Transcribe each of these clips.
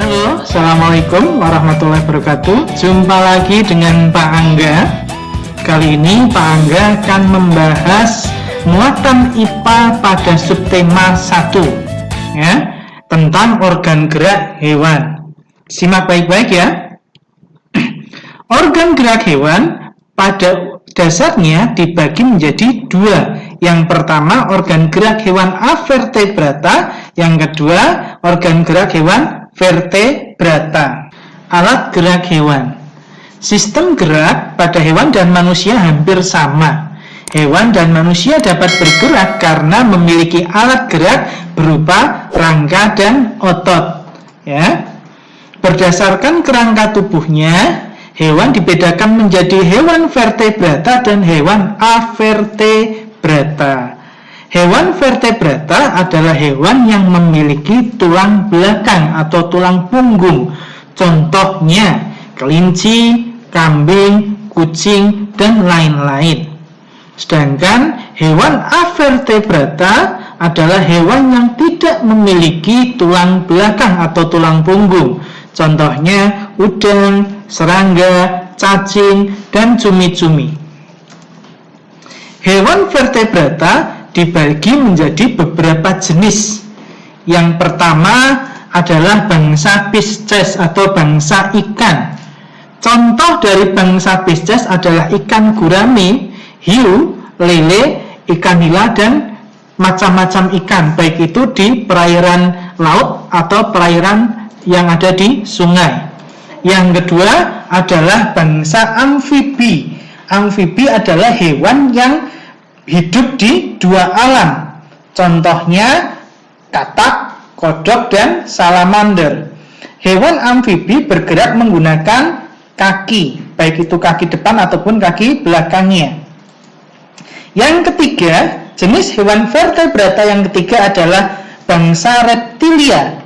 Halo, Assalamualaikum warahmatullahi wabarakatuh. Jumpa lagi dengan Pak Angga. Kali ini Pak Angga akan membahas muatan IPA pada subtema 1 ya, tentang organ gerak hewan. Simak baik-baik ya. Organ gerak hewan pada dasarnya dibagi menjadi dua. Yang pertama organ gerak hewan avertebrata, yang kedua organ gerak hewan vertebrata. Alat gerak hewan. Sistem gerak pada hewan dan manusia hampir sama. Hewan dan manusia dapat bergerak karena memiliki alat gerak berupa rangka dan otot. Ya. Berdasarkan kerangka tubuhnya, hewan dibedakan menjadi hewan vertebrata dan hewan avertebrata. Hewan vertebrata adalah hewan yang memiliki tulang belakang atau tulang punggung. Contohnya kelinci, kambing, kucing, dan lain-lain. Sedangkan hewan avertebrata adalah hewan yang tidak memiliki tulang belakang atau tulang punggung. Contohnya udang, serangga, cacing, dan cumi-cumi. Hewan vertebrata dibagi menjadi beberapa jenis. Yang pertama adalah bangsa Pisces atau bangsa ikan. Contoh dari bangsa Pisces adalah ikan gurame, hiu, lele, ikan nila, dan macam-macam ikan, baik itu di perairan laut atau perairan yang ada di sungai. Yang kedua adalah bangsa amfibi. Amfibi adalah hewan yang hidup di dua alam. Contohnya katak, kodok, dan salamander. Hewan amfibi bergerak menggunakan kaki, baik itu kaki depan ataupun kaki belakangnya. Yang ketiga, jenis hewan vertebrata yang ketiga adalah bangsa reptilia.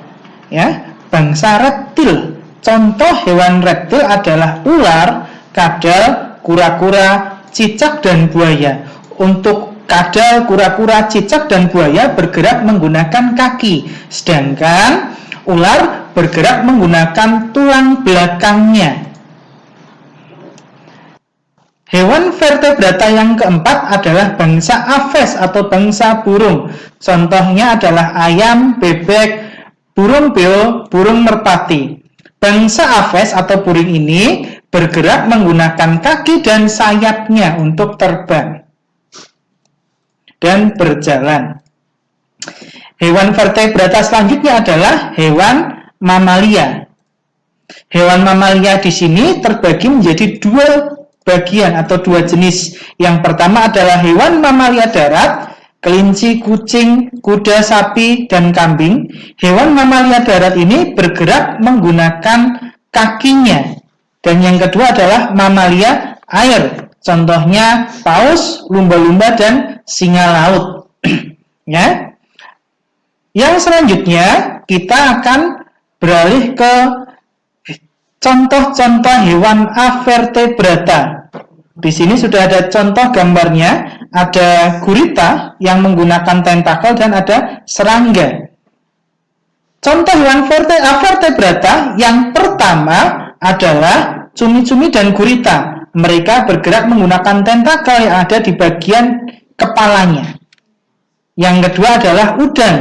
Ya, bangsa reptil. Contoh hewan reptil adalah ular, kadal, kura-kura, cicak, dan buaya. Untuk kadal, kura-kura, cicak, dan buaya bergerak menggunakan kaki, sedangkan ular bergerak menggunakan tulang belakangnya. Hewan vertebrata yang keempat adalah bangsa aves atau bangsa burung. Contohnya adalah ayam, bebek, burung beo, burung merpati. Bangsa aves atau burung ini bergerak menggunakan kaki dan sayapnya untuk terbang dan berjalan. Hewan vertebrata selanjutnya adalah hewan mamalia. Hewan mamalia di sini terbagi menjadi dua bagian atau dua jenis. Yang pertama adalah hewan mamalia darat, kelinci, kucing, kuda, sapi, dan kambing. Hewan mamalia darat ini bergerak menggunakan kakinya. Dan yang kedua adalah mamalia air. Contohnya paus, lumba-lumba, dan singa laut. Ya. Yang selanjutnya kita akan beralih ke contoh-contoh hewan avertebrata. Di sini sudah ada contoh gambarnya. Ada gurita yang menggunakan tentakel dan ada serangga. Contoh hewan avertebrata yang pertama adalah cumi-cumi dan gurita. Mereka bergerak menggunakan tentakel yang ada di bagian kepalanya. Yang kedua adalah udang.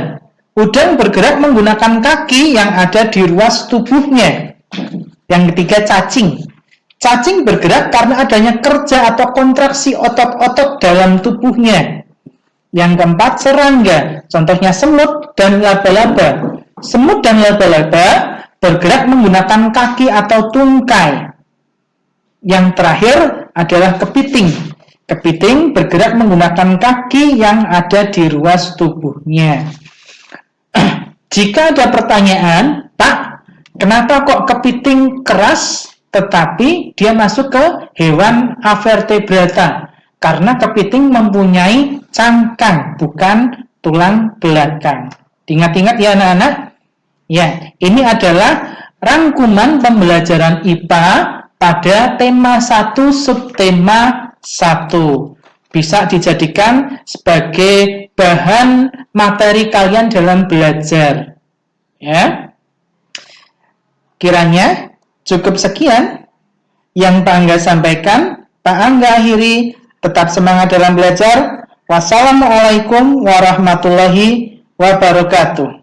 Udang bergerak menggunakan kaki yang ada di ruas tubuhnya. Yang ketiga cacing. Cacing bergerak karena adanya kerja atau kontraksi otot-otot dalam tubuhnya. Yang keempat serangga. Contohnya semut dan laba-laba. Semut dan laba-laba bergerak menggunakan kaki atau tungkai. Yang terakhir adalah kepiting. Kepiting bergerak menggunakan kaki yang ada di ruas tubuhnya. Jika ada pertanyaan, Pak, kenapa kok kepiting keras tetapi dia masuk ke hewan avertebrata? Karena kepiting mempunyai cangkang, bukan tulang belakang. Ingat-ingat ya anak-anak? Ya, ini adalah rangkuman pembelajaran IPA pada tema 1 subtema 1. Bisa dijadikan sebagai bahan materi kalian dalam belajar. Ya. Kiranya cukup sekian yang Pak Angga sampaikan. Pak Angga akhiri, tetap semangat dalam belajar. Wassalamualaikum warahmatullahi wabarakatuh.